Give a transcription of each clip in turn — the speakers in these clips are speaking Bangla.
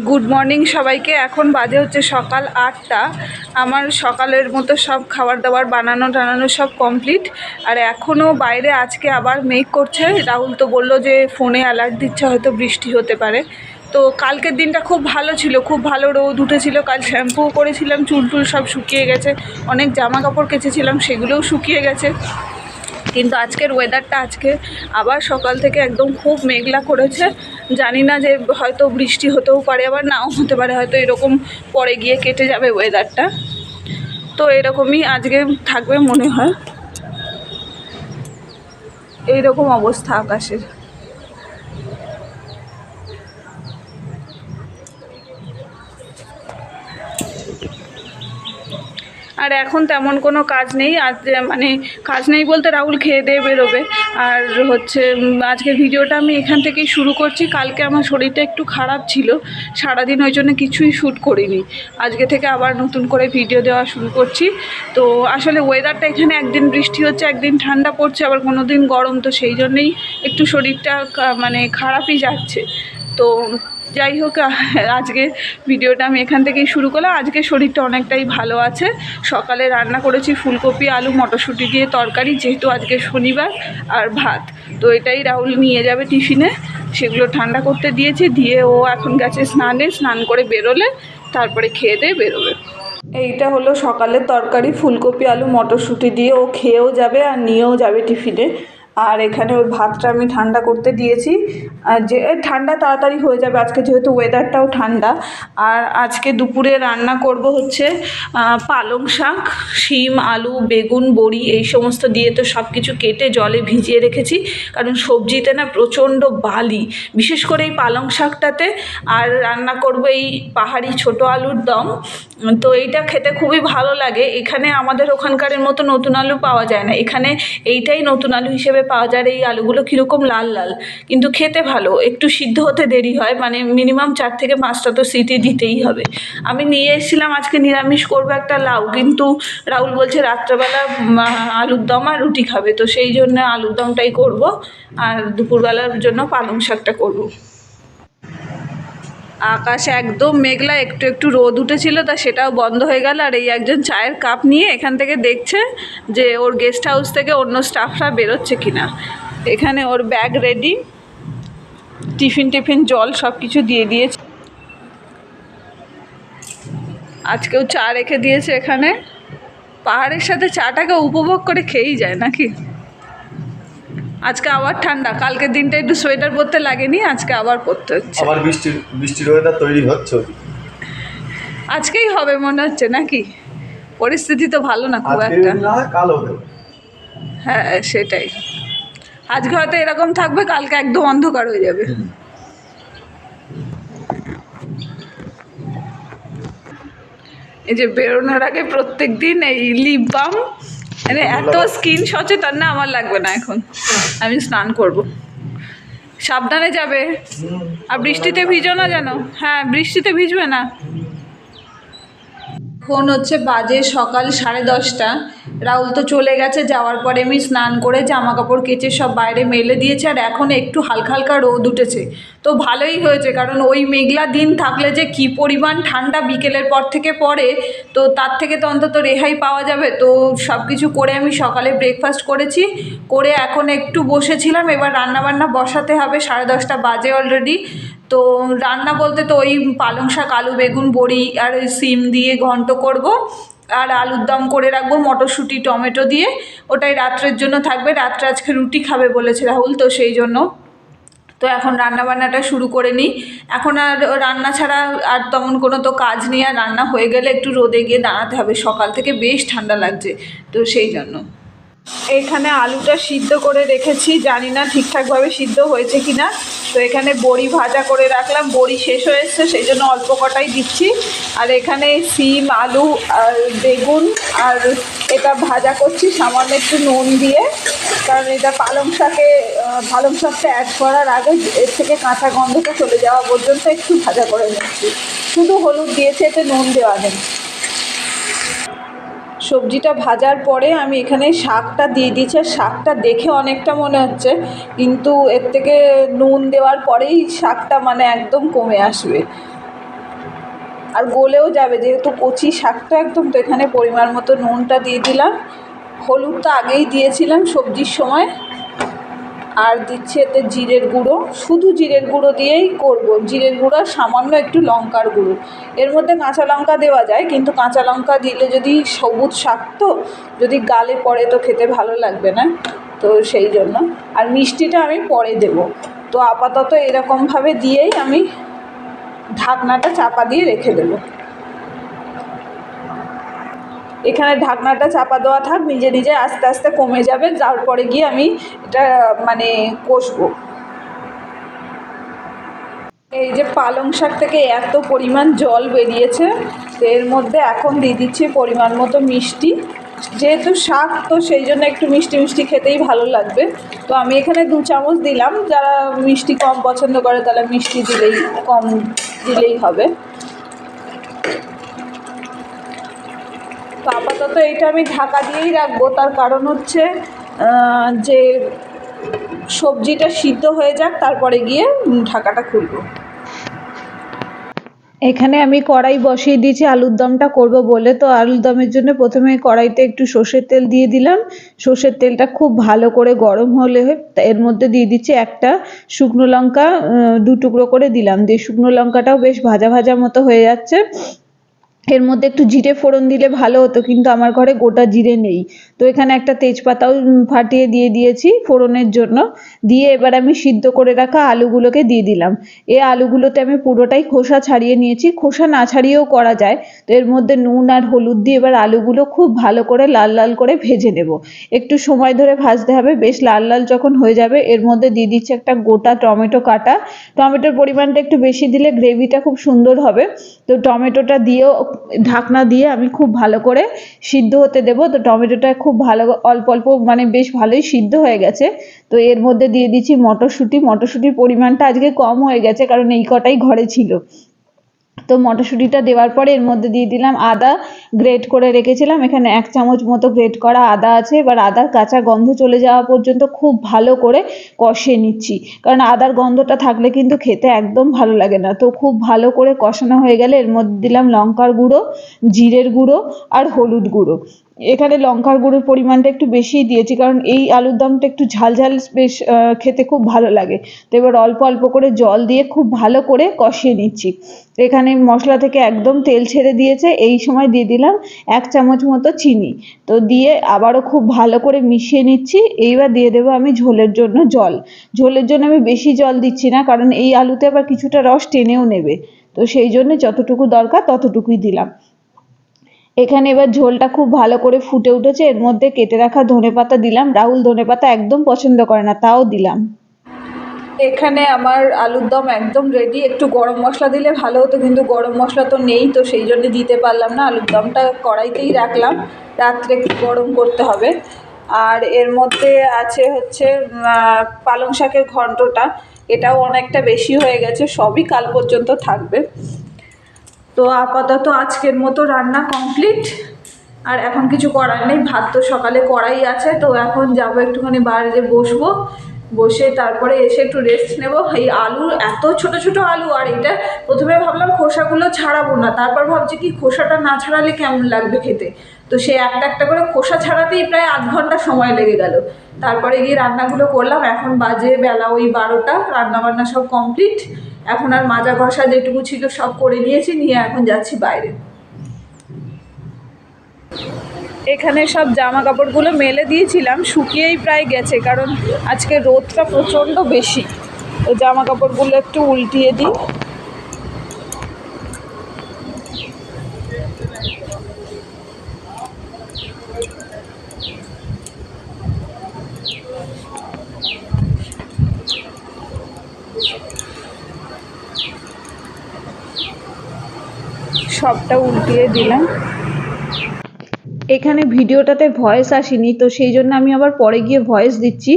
গুড মর্নিং সবাইকে। এখন বাজে হচ্ছে সকাল 8টা। আমার সকালের মতো সব খাবার দাবার বানানো টানানো সব কমপ্লিট। আর এখনও বাইরে আজকে আবার মেঘ করছে। রাহুল তো বললো যে ফোনে অ্যালার্ট দিচ্ছে, হয়তো বৃষ্টি হতে পারে। তো কালকের দিনটা খুব ভালো ছিল, খুব ভালো রোদ উঠেছিল। কাল শ্যাম্পু করেছিলাম, চুল টুল সব শুকিয়ে গেছে। অনেক জামা কাপড় কেচেছিলাম, সেগুলোও শুকিয়ে গেছে। কিন্তু আজকের ওয়েদারটা আজকে আবার সকাল থেকে একদম খুব মেঘলা করেছে। জানি না যে হয়তো বৃষ্টি হতেও পারে, আবার নাও হতে পারে, হয়তো এরকম পরে গিয়ে কেটে যাবে ওয়েদারটা। তো এরকমই আজকে থাকবে মনে হয়, এইরকম অবস্থা আকাশের। আর এখন তেমন কোনো কাজ নেই, আজ মানে কাজ নেই বলতে রাহুল খেয়ে দিয়ে বেরোবে। আর হচ্ছে আজকের ভিডিওটা আমি এখান থেকেই শুরু করছি। কালকে আমার শরীরটা একটু খারাপ ছিল, সারাদিন ওই জন্য কিছুই শ্যুট করিনি। আজকে থেকে আবার নতুন করে ভিডিও দেওয়া শুরু করছি। তো আসলে ওয়েদারটা এখানে একদিন বৃষ্টি হচ্ছে, একদিন ঠান্ডা পড়ছে, আবার কোনো দিন গরম। তো সেই জন্যেই একটু শরীরটা মানে খারাপই যাচ্ছে। তো যাই হোক, আজকে ভিডিওটা আমি এখান থেকেই শুরু করলাম। আজকে শরীরটা অনেকটাই ভালো আছে। সকালে রান্না করেছি ফুলকপি আলু মটরশুঁটি দিয়ে তরকারি, যেহেতু আজকে শনিবার, আর ভাত। তো এটাই রাহুল নিয়ে যাবে টিফিনে। সেগুলো ঠান্ডা করতে দিয়েছি, দিয়ে ও এখন গেছে স্নান করে বেরোলে তারপরে খেয়ে দিয়ে বেরোবে। এইটা হলো সকালের তরকারি, ফুলকপি আলু মটরশুঁটি দিয়ে। ও খেয়েও যাবে আর নিয়েও যাবে টিফিনে। আর এখানে ওই ভাতটা আমি ঠান্ডা করতে দিয়েছি, আর যে ঠান্ডা তাড়াতাড়ি হয়ে যাবে আজকে, যেহেতু ওয়েদারটাও ঠান্ডা। আর আজকে দুপুরে রান্না করব হচ্ছে পালং শাক, শিম আলু বেগুন বড়ি এই সমস্ত দিয়ে তো সব কিছু কেটে জলে ভিজিয়ে রেখেছি, কারণ সবজিতে না প্রচণ্ড বালি, বিশেষ করে এই পালং শাকটাতে। আর রান্না করব এই পাহাড়ি ছোট আলুর দম। তো এইটা খেতে খুবই ভালো লাগে। এখানে আমাদের ওখানকারের মতো নতুন আলু পাওয়া যায় না, এখানে এইটাই নতুন আলু হিসেবে পাওয়া যায়। এই আলুগুলো কীরকম লাল লাল, কিন্তু খেতে ভালো। একটু সিদ্ধ হতে দেরি হয়, মানে মিনিমাম 4 থেকে 5টা তো সিটি দিতেই হবে। আমি নিয়ে এসেছিলাম আজকে নিরামিষ করবো একটা লাউ, কিন্তু রাহুল বলছে রাত্রেবেলা আলুর দম আর রুটি খাবে, তো সেই জন্য আলুর দমটাই করব। আর দুপুরবেলার জন্য পালং শাকটা করব। আকাশ একদম মেঘলা, একটু একটু রোদ উঠেছিল, তা সেটাও বন্ধ হয়ে গেল। আর এই একজন চায়ের কাপ নিয়ে এখান থেকে দেখছে যে ওর গেস্ট হাউস থেকে অন্য স্টাফরা বেরোচ্ছে কিনা। এখানে ওর ব্যাগ রেডি, টিফিন জল সব কিছু দিয়ে দিয়েছে। আজকেও চা রেখে দিয়েছে এখানে। পাহাড়ের সাথে চাটাকে উপভোগ করে খেয়েই যায় নাকি। আজকে আবার ঠান্ডা, কালকের দিনটা একটু সোয়েটার পরতে লাগেনি, আজকে আবার পরতে হচ্ছে। আবার বৃষ্টির ওয়েদার তৈরি হচ্ছে, আজকেই হবে মনে হচ্ছে নাকি। পরিস্থিতি তো ভালো না খুব একটা। কাল হবে। হ্যাঁ সেটাই, আজকে হয়তো এরকম থাকবে, কালকে একদম অন্ধকার হয়ে যাবে। এই যে বেরোনোর আগে প্রত্যেক দিন এই লিপ বাম, মানে এত স্কিন সচেতন না, আমার লাগবে না এখন, আমি স্নান করব। সাবধানে যাবে, আর বৃষ্টিতে ভিজো না যেন। হ্যাঁ বৃষ্টিতে ভিজবে না। এখন হচ্ছে বাজে সকাল 10:30। রাহুল তো চলে গেছে, যাওয়ার পরে আমি স্নান করে জামা কাপড় কেচে সব বাইরে মেলে দিয়েছি। আর এখন একটু হালকা হালকা রোদ উঠেছে, তো ভালোই হয়েছে, কারণ ওই মেঘলা দিন থাকলে যে কি পরিমাণ ঠান্ডা বিকেলের পর থেকে পড়ে, তো তার থেকে তো অন্তত রেহাই পাওয়া যাবে। তো সব কিছু করে আমি সকালে ব্রেকফাস্ট করেছি, করে এখন একটু বসেছিলাম। এবার রান্নাবান্না বসাতে হবে, 10:30 বাজে অলরেডি। তো রান্না বলতে তো ওই পালং শাক আলু বেগুন বড়ি আর ওই সিম দিয়ে ঘন্ট করব, আর আলুর দম করে রাখবো মটরশুঁটি টমেটো দিয়ে। ওটাই রাত্রের জন্য থাকবে। রাত্রে আজকে রুটি খাবে বলেছে রাহুল, তো সেই জন্য তো এখন রান্নাবান্নাটা শুরু করে নিই। এখন আর রান্না ছাড়া আর তেমন কোনো তো কাজ নেই। আর রান্না হয়ে গেলে একটু রোদে গিয়ে দাঁড়াতে হবে, সকাল থেকে বেশ ঠান্ডা লাগছে, তো সেই জন্য। এখানে আলুটা সিদ্ধ করে রেখেছি, জানি না ঠিকঠাকভাবে সিদ্ধ হয়েছে কি না। তো এখানে বড়ি ভাজা করে রাখলাম, বড়ি শেষ হয়ে এসছে, সেই জন্য অল্প কটাই দিচ্ছি। আর এখানে সিম আলু আর বেগুন আর এটা ভাজা করছি সামান্য একটু নুন দিয়ে, কারণ এটা পালং শাকটা অ্যাড করার আগে এর থেকে কাঁচা গন্ধটা চলে যাওয়া পর্যন্ত একটু ভাজা করে নিচ্ছি। শুধু হলুদ দিয়েছে, এতে নুন দেওয়া নেই। সবজিটা ভাজার পরে আমি এখানে শাকটা দিয়ে দিয়েছি। আর শাকটা দেখে অনেকটা মনে হচ্ছে, কিন্তু এর থেকে নুন দেওয়ার পরেই শাকটা মানে একদম কমে আসবে। আর গলেও যাবে, যেহেতু কচি শাক তো একদম। তো এখানে পরিমাণ মতো নুনটা দিয়ে দিলাম, হলুদটা আগেই দিয়েছিলাম সবজির সময়, আর দিচ্ছি এতে জিরের গুঁড়ো। শুধু জিরের গুঁড়ো দিয়েই করব, জিরের গুঁড়ো আর সামান্য একটু লঙ্কার গুঁড়ো। এর মধ্যে কাঁচা লঙ্কা দেওয়া যায়, কিন্তু কাঁচা লঙ্কা দিলে যদি সবুজ শাক তো যদি গালে পড়ে তো খেতে ভালো লাগবে না, তো সেই জন্য। আর মিষ্টিটা আমি পরে দেব। তো আপাতত এরকমভাবে দিয়েই আমি ঢাকনাটা চাপা দিয়ে রেখে দেবো। এখানে ঢাকনাটা চাপা দেওয়া থাক, নিজে নিজে আস্তে আস্তে কমে যাবে, তারপরে গিয়ে আমি এটা মানে কষবো। এই যে পালং শাক থেকে এত পরিমাণ জল বেরিয়েছে, তো এর মধ্যে এখন দিয়ে দিচ্ছি পরিমাণ মতো মিষ্টি। যেহেতু শাক তো সেই জন্য একটু মিষ্টি মিষ্টি খেতেই ভালো লাগবে। তো আমি এখানে 2 চামচ দিলাম, যারা মিষ্টি কম পছন্দ করে তারা মিষ্টি দিলেই কম দিলেই হবে। তো আপাতত এটা আমি ঢাকা দিয়েই রাখবো, তার কারণ হচ্ছে যে সবজিটা সিদ্ধ হয়ে যাক, তারপরে গিয়ে ঢাকাটা খুলবো। এখানে আমি কড়াই বসিয়ে দিয়েছি আলুর দমটা করব বলে। তো আলুর দমের জন্য প্রথমে কড়াইতে একটু সর্ষের তেল দিয়ে দিলাম। সর্ষের তেলটা খুব ভালো করে গরম হলে এর মধ্যে দিয়ে দিচ্ছি একটা শুকনো লঙ্কা, 2 টুকরো করে দিলাম। দিয়ে শুকনো লঙ্কাটাও বেশ ভাজা ভাজা মতো হয়ে যাচ্ছে। এর মধ্যে একটু জিরে ফোড়ন দিলে ভালো হতো, কিন্তু আমার ঘরে গোটা জিরে নেই। তো এখানে একটা তেজপাতাও ফাটিয়ে দিয়ে দিয়েছি ফোড়নের জন্য। দিয়ে এবার আমি সিদ্ধ করে রাখা আলুগুলোকে দিয়ে দিলাম। এই আলুগুলোতে আমি পুরোটাই খোসা ছাড়িয়ে নিয়েছি, খোসা না ছাড়িয়েও করা যায়। তো এর মধ্যে নুন আর হলুদ দিয়ে এবার আলুগুলো খুব ভালো করে লাল লাল করে ভেজে নেব। একটু সময় ধরে ভাজতে হবে। বেশ লাল লাল যখন হয়ে যাবে এর মধ্যে দিয়ে দিচ্ছি একটা গোটা টমেটো কাটা। টমেটোর পরিমাণটা একটু বেশি দিলে গ্রেভিটা খুব সুন্দর হবে। তো টমেটোটা দিয়েও ঢাকনা দিয়ে আমি খুব ভালো করে সিদ্ধ হতে দেব। তো টমেটোটা খুব ভালো অল্প অল্প মানে বেশ ভালোই সিদ্ধ হয়ে গেছে। তো এর মধ্যে দিয়ে দিচ্ছি মটরশুঁটি। মটরশুঁটির পরিমাণটা আজকে কম হয়ে গেছে, কারণ এই কটাই ঘরে ছিল। তো মটরশুঁটিটা দেওয়ার পরে এর মধ্যে দিয়ে দিলাম আদা গ্রেট করে রেখেছিলাম। এখানে 1 চামচ মতো গ্রেট করা আদা আছে। এবার আদার কাঁচা গন্ধ চলে যাওয়া পর্যন্ত খুব ভালো করে কষিয়ে নিচ্ছি, কারণ আদার গন্ধটা থাকলে কিন্তু খেতে একদম ভালো লাগে না। তো খুব ভালো করে কষানো হয়ে গেলে এর মধ্যে দিলাম লঙ্কার গুঁড়ো, জিরের গুঁড়ো আর হলুদ গুঁড়ো। এখানে লঙ্কার গুঁড়োর পরিমাণটা একটু বেশিই দিয়েছি, কারণ এই আলুর দমটা একটু ঝাল ঝাল বেশ খেতে খুব ভালো লাগে। তো এবার অল্প অল্প করে জল দিয়ে খুব ভালো করে কষিয়ে নিচ্ছি। এখানে মশলা থেকে একদম তেল ছেড়ে দিয়েছে। এই সময় দিয়ে দিলাম 1 চামচ মতো চিনি। তো দিয়ে আবারও খুব ভালো করে মিশিয়ে নিচ্ছি। এইবার দিয়ে দেবো আমি ঝোলের জন্য জল। ঝোলের জন্য আমি বেশি জল দিচ্ছি না, কারণ এই আলুতে আবার কিছুটা রস টেনেও নেবে। তো সেই জন্য যতটুকু দরকার ততটুকুই দিলাম। এখানে এবার ঝোলটা খুব ভালো করে ফুটে উঠেছে। এর মধ্যে কেটে রাখা ধনেপাতা দিলাম। রাহুল ধনেপাতা একদম পছন্দ করে না, তাও দিলাম। এখানে আমার আলুর দম একদম রেডি। একটু গরম মশলা দিলে ভালো হতো, কিন্তু গরম মশলা তো নেই, তো সেই জন্য দিতে পারলাম না। আলুর দমটা কড়াইতেই রাখলাম, রাত্রে একটু গরম করতে হবে। আর এর মধ্যে আছে হচ্ছে পালং শাকের ঘন্টটা। এটাও অনেকটা বেশি হয়ে গেছে, সবই কাল পর্যন্ত থাকবে। তো আপাতত আজকের মতো রান্না কমপ্লিট। আর এখন কিছু করার নেই, ভাত তো সকালে করাই আছে। তো এখন যাবো একটুখানি বাইরে বসবো, বসে তারপরে এসে একটু রেস্ট নেব। এই আলু এত ছোট ছোট আলু, আর এটা প্রথমে ভাবলাম খোসাগুলো ছাড়াবো না, তারপর ভাবছি কি খোসাটা না ছাড়ালে কেমন লাগবে খেতে। তো সে একটা একটা করে খোসা ছাড়াতেই প্রায় আধ ঘন্টা সময় লেগে গেল। তারপরে গিয়ে রান্নাগুলো করলাম। এখন বাজে বেলা ওই 12টা, রান্নাবান্না সব কমপ্লিট। এখন আর মাজা ঘষা যেটুকু ছিল সব করে নিয়েছি, নিয়ে এখন যাচ্ছি বাইরে। এখানে সব জামা কাপড়গুলো মেলে দিয়েছিলাম, শুকিয়েই প্রায় গেছে, কারণ আজকে রোদটা প্রচণ্ড বেশি। তো জামা কাপড়গুলো একটু উল্টিয়ে দিই। সবটা উল্টিয়ে দিলাম। এখানে ভিডিওটাতে ভয়েস আসেনি, তো সেই জন্য আমি আবার পরে গিয়ে ভয়েস দিচ্ছি।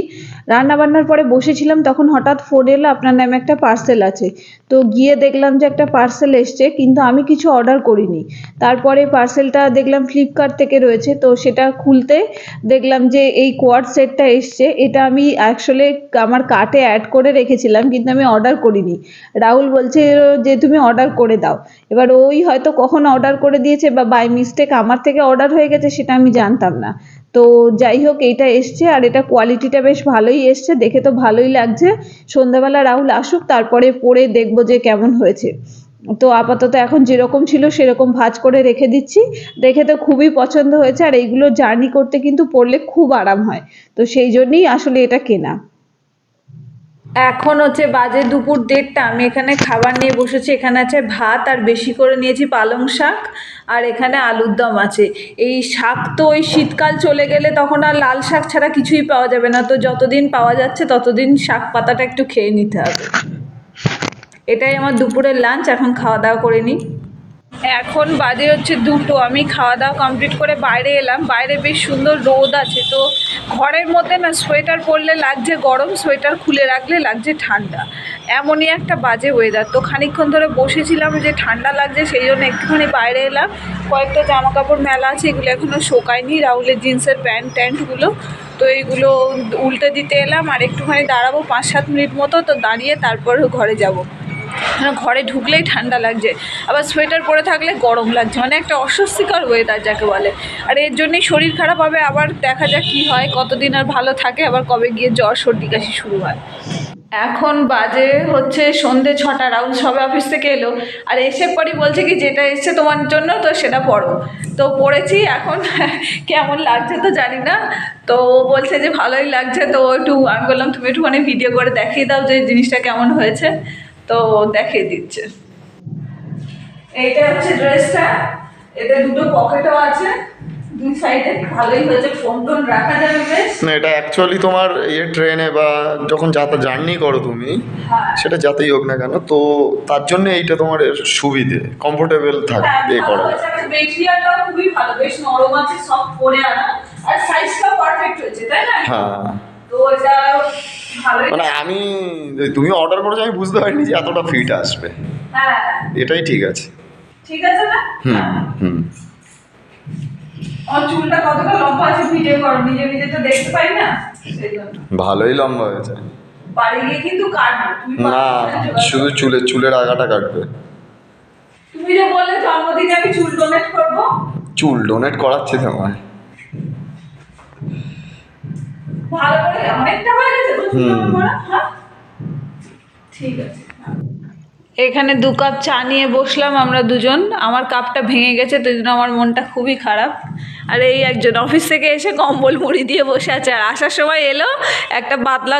রান্না বান্নার পরে বসেছিলাম, তখন হঠাৎ ফোন এলো আপনার নামে একটা পার্সেল আছে। তো গিয়ে দেখলাম যে একটা পার্সেল এসছে, কিন্তু আমি কিছু অর্ডার করিনি। তারপরে পার্সেলটা দেখলাম ফ্লিপকার্ট থেকে রয়েছে, তো সেটা খুলতে দেখলাম যে এই কোয়াড সেটটা এসছে। এটা আমি অ্যাকচুয়ালি আমার কার্টে অ্যাড করে রেখেছিলাম, কিন্তু আমি অর্ডার করিনি। রাহুল বলছে যে তুমি অর্ডার করে দাও। এবার ওই হয়তো কখন অর্ডার করে দিয়েছে বা বাই মিস্টেক আমার থেকে অর্ডার হয়ে গেছে, সেটা আমি জানতাম না। তো যাই হোক, এইটা এসছে আর এটা কোয়ালিটিটা বেশ ভালোই এসছে, দেখে তো ভালোই লাগছে। সন্ধ্যাবেলা রাহুল আসুক, তারপরে পরে দেখবো যে কেমন হয়েছে। তো আপাতত এখন যেরকম ছিল সেরকম ভাঁজ করে রেখে দিচ্ছি। দেখে তো খুবই পছন্দ হয়েছে, আর এইগুলো জার্নি করতে কিন্তু পরলে খুব আরাম হয়। তো সেই জন্যই আসলে এটা কেনা। এখন হচ্ছে বাজে দুপুর 1:30, আমি এখানে খাবার নিয়ে বসেছি। এখানে আছে ভাত, আর বেশি করে নিয়েছি পালং শাক, আর এখানে আলুর দম আছে। এই শাক তো ওই শীতকাল চলে গেলে তখন আর লাল শাক ছাড়া কিছুই পাওয়া যাবে না, তো যতদিন পাওয়া যাচ্ছে ততদিন শাক পাতাটা একটু খেয়ে নিতে হবে। এটাই আমার দুপুরের লাঞ্চ, এখন খাওয়া দাওয়া করে নিই। এখন বাজে হচ্ছে 2টো, আমি খাওয়া দাওয়া কমপ্লিট করে বাইরে এলাম। বাইরে বেশ সুন্দর রোদ আছে, তো ঘরের মধ্যে না সোয়েটার পরলে লাগছে গরম, সোয়েটার খুলে রাখলে লাগছে ঠান্ডা। এমনই একটা বাজে ওয়েদার। তো খানিকক্ষণ ধরে বসেছিলাম, যে ঠান্ডা লাগছে সেই জন্য একটুখানি বাইরে এলাম। কয়েকটা জামা কাপড় মেলা আছে, এগুলো এখনও শোকায়নি, রাহুলের জিন্সের প্যান্ট ট্যান্টগুলো। তো এইগুলো উল্টে দিতে এলাম, আর একটুখানি দাঁড়াবো 5-7 মিনিট মতো, তো দাঁড়িয়ে তারপর ঘরে যাব। ঘরে ঢুকলেই ঠান্ডা লাগছে, আবার সোয়েটার পরে থাকলে গরম লাগছে, মানে একটা অস্বস্তিকর ওয়েদার যাকে বলে। আর এর জন্যই শরীর খারাপ হবে, আবার দেখা যাক কী হয়, কতদিন আর ভালো থাকে, আবার কবে গিয়ে জ্বর সর্দি কাশি শুরু হয়। এখন বাজে হচ্ছে সন্ধে 6টা, রাহুল সবে অফিস থেকে এলো, আর এসে পরই বলছে কি যেটা এসছে তোমার জন্য, তো সেটা পড়ো। তো পড়েছি এখন। কেমন লাগছে তো জানি না, তো ও বলছে যে ভালোই লাগছে। তো আমি বললাম তুমি একটুখানি ভিডিও করে দেখিয়ে দাও যে জিনিসটা কেমন হয়েছে, তো দেখিয়ে দিচ্ছে। এইটা হচ্ছে ড্রেসটা, এতে 2টো পকেটও আছে দুই সাইডে, ভালোই হয়েছে, ফোন টোন রাখা যাবে বেশ। না, এটা অ্যাকচুয়ালি তোমার ট্রেনে বা যখন জার্নি করো তুমি, হ্যাঁ সেটা যাতেই হোক না কেন, তো তার জন্য এইটা তোমার সুবিধে, কমফোর্টেবল হ্যাঁ, থাকবে ভালো করা। হয়েছে। একটা মেটেরিয়ালটাও খুবই ভালো, বেশ নরম আছে, সফট পরে আনা, আর সাইজটাও পারফেক্ট হয়েছে, তাই না? হ্যাঁ, তো এটা ভালোই। মানে তুমি অর্ডার করেছো, আমি বুঝতে পারিনি যে এতটা ফিট আসবে। হ্যাঁ এটাই ঠিক আছে। ঠিক আছে না? হুম হুম। আমার চুলটা কতটা লম্বা আছে ভিডিও করো, নিজে নিজে তো দেখতে পাই না, সেই জন্য। ভালোই লম্বা হয়েছে। বাড়ি গিয়ে কিন্তু কাটবো, তুমি না, পারবে না। শুধু চুলের আগাটা কাটবে। তুমি যে বললে জন্মদিনে আমি চুল ডোনেট করবো, চুল ডোনেট করাচ্ছি তোমায়। ভালো করে অনেকটা হয়ে গেছে তো চুল আমার করা, হ্যাঁ ঠিক আছে। এখানে 2 কাপ চা নিয়ে বসলাম আমরা দুজন। আমার কাপটা ভেঙে গেছে, তো জন্য আমার মনটা খুবই খারাপ। আর এই একজন অফিস থেকে এসে কম্বল মুড়ি দিয়ে বসে আছে, আর আসার সময় এলো একটা পাতলা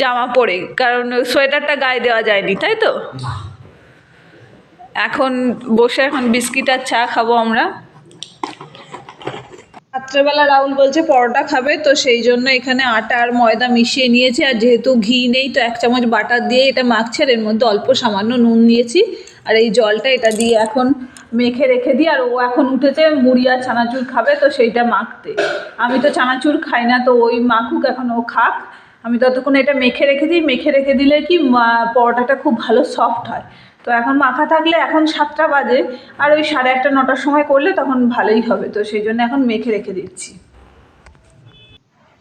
জামা পরে, কারণ সোয়েটারটা গায়ে দেওয়া যায়নি, তাই তো। এখন বসে বিস্কিট আর চা খাবো আমরা। রাত্রেবেলা রাহুল বলছে পরোটা খাবে, তো সেই জন্য এখানে আটা আর ময়দা মিশিয়ে নিয়েছি, আর যেহেতু ঘি নেই তো 1 চামচ বাটার দিয়ে এটা মাখছে, আর এর মধ্যে অল্প সামান্য নুন দিয়েছি, আর এই জলটা এটা দিয়ে এখন মেখে রেখে দিই। আর ও এখন উঠেছে মুড়ি আর চানাচুর খাবে, তো সেইটা মাখতে। আমি তো চানাচুর খাই না, তো ওই মাখুক, এখন ও খাক। আমি ততক্ষণ এটা মেখে রেখে দিই, মেখে রেখে দিলে কি পরোটাটা খুব ভালো সফট হয়। তো এখন মাখা থাকলে, এখন 7টা বাজে, আর ওই 8:30 9টার সময় করলে তখন ভালোই হবে, তো সেই জন্য এখন মেখে রেখে দিচ্ছি।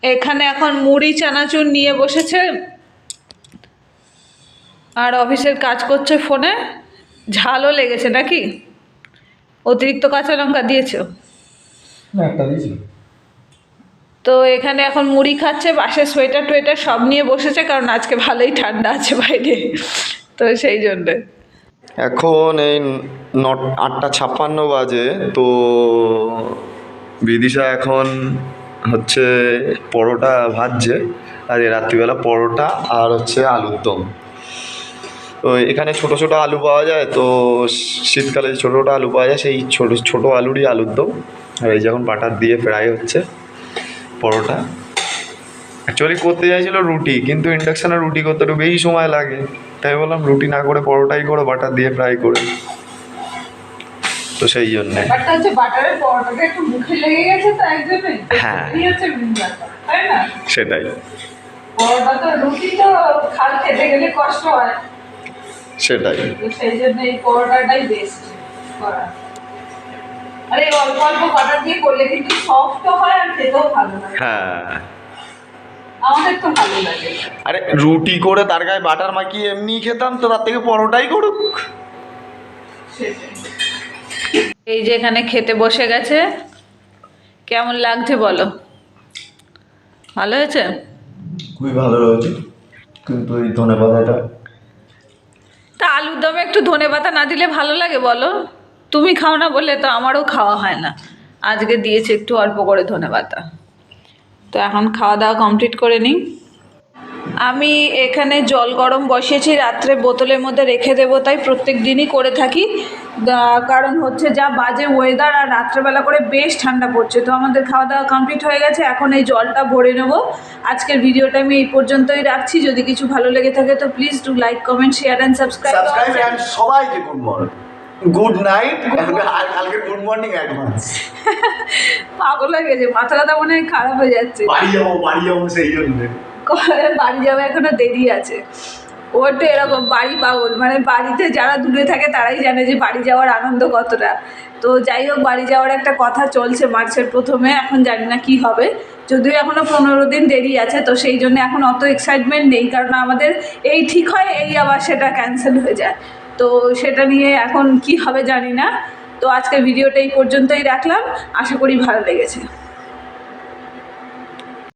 এখানে এখন মুড়ি চানাচুর নিয়ে বসেছে, আর অফিসের কাজ করছে ফোনে। ঝালও লেগেছে নাকি? অতিরিক্ত কাঁচা লঙ্কা দিয়েছো? না, একটা দিয়েছি। তো এখানে এখন মুড়ি খাচ্ছে, পাশে সোয়েটার টোয়েটার সব নিয়ে বসেছে, কারণ আজকে ভালোই ঠান্ডা আছে বাইরে, তো সেই জন্যে। এখন এই 8:56 বাজে, তো বিদিশা এখন হচ্ছে পরোটা ভাজছে, আর এই রাত্রিবেলা পরোটা আর হচ্ছে আলুর দম। তো এখানে ছোটো ছোটো আলু পাওয়া যায়, তো শীতকালে ছোটো ছোটো আলু পাওয়া যায়, সেই ছোটো আলুরই আলুর দম। আর এই যখন বাটার দিয়ে ফ্রাই হচ্ছে পরোটা। অ্যাকচুয়ালি করতে চাইছিল রুটি, কিন্তু ইন্ডাকশানে রুটি করতে একটু বেশি সময় লাগে, তাই বললাম রুটি না করে পরোটাই করো, বাটার দিয়ে ফ্রাই করে। তো সেই জন্যে ব্যাপারটা হচ্ছে বাটারের পরোটাটা একটু মুখে লেগে গেছে, তো একদমই হ্যাঁ, এই হচ্ছে main ব্যাপার, তাই না? সেটাই। পরোটা তো রুটি তো খেতে গেলে কষ্ট হয়, সেটাই। তো সেই জন্য এই পরোটাটাই বেস্ট করা। আরে অল্প অল্প বাটার দিয়ে করলে কিন্তু সফটও হয় আর খেতেও ভালো লাগে। হ্যাঁ, আমাদের তো ভালো লাগে। আরে রুটি করে তার গায়ে বাটার মাখিয়ে এমনি খেতাম, তো তার থেকে পরোটাই করুক। সেটাই। এই যে এখানে খেতে বসে গেছে, কেমন লাগছে বলো? ভালো হয়েছে? খুবই ভালো রয়েছে, কিন্তু এই ধনেপাতাটা, তা আলুর দমে একটু ধনেপাতা না দিলে ভালো লাগে বলো? তুমি খাও না বলে তো আমারও খাওয়া হয় না, আজকে দিয়েছে একটু অল্প করে ধনেপাতা। তো এখন খাওয়া দাওয়া কমপ্লিট করে নিই। আমি এখানে জল গরম বসিয়েছি, রাত্রে বোতলের মধ্যে রেখে দেবো, তাই প্রত্যেক দিনই করে থাকি। কারণ হচ্ছে যা বাজে ওয়েদার, আর রাত্রেবেলা করে বেশ ঠান্ডা পড়ছে। তো আমাদের খাওয়া দাওয়া কমপ্লিট হয়ে গেছে, এখন এই জলটা ভরে নেব। আজকের ভিডিওটা আমি এই পর্যন্তই রাখছি। যদি কিছু ভালো লেগে থাকে তো please do like, comment, share and subscribe. And সবাইকে গুড মর্নিং, গুড নাইট, আর কালকে গুড মর্নিং অ্যাডভান্স। পাগল হয়ে গেছে, মাথাটা মনে হয় খারাপ হয়ে যাচ্ছে। বাড়ি যাবো সেই জন্য। বাড়ি যাওয়া এখনো দেরি আছে। ওর তো এরকম বাড়ি পাগল, মানে বাড়িতে যারা দূরে থাকে তারাই জানে যে বাড়ি যাওয়ার আনন্দ কতটা। তো যাই হোক, বাড়ি যাওয়ার একটা কথা চলছে মার্চের প্রথমে, এখন জানি না কি হবে। যদিও এখনও 15 দিন দেরি আছে, তো সেই জন্য এখন অত এক্সাইটমেন্ট নেই, কারণ আমাদের এই ঠিক হয়, এই আবার সেটা ক্যান্সেল হয়ে যায়। তো সেটা নিয়ে এখন কি হবে জানি না। তো আজকের ভিডিওটা এই পর্যন্তই রাখলাম, আশা করি ভালো লেগেছে।